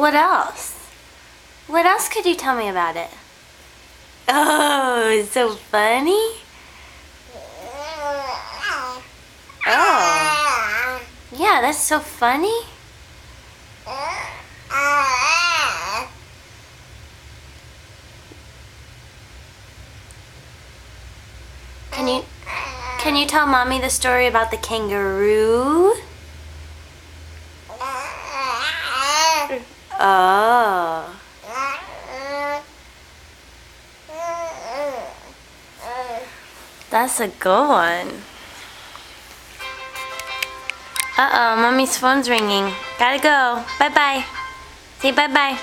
What else? What else could you tell me about it? Oh, it's so funny. Oh. Yeah, that's so funny. Can you tell Mommy the story about the kangaroo? Oh. That's a good one. Uh-oh, Mommy's phone's ringing. Gotta go. Bye-bye. Say bye-bye.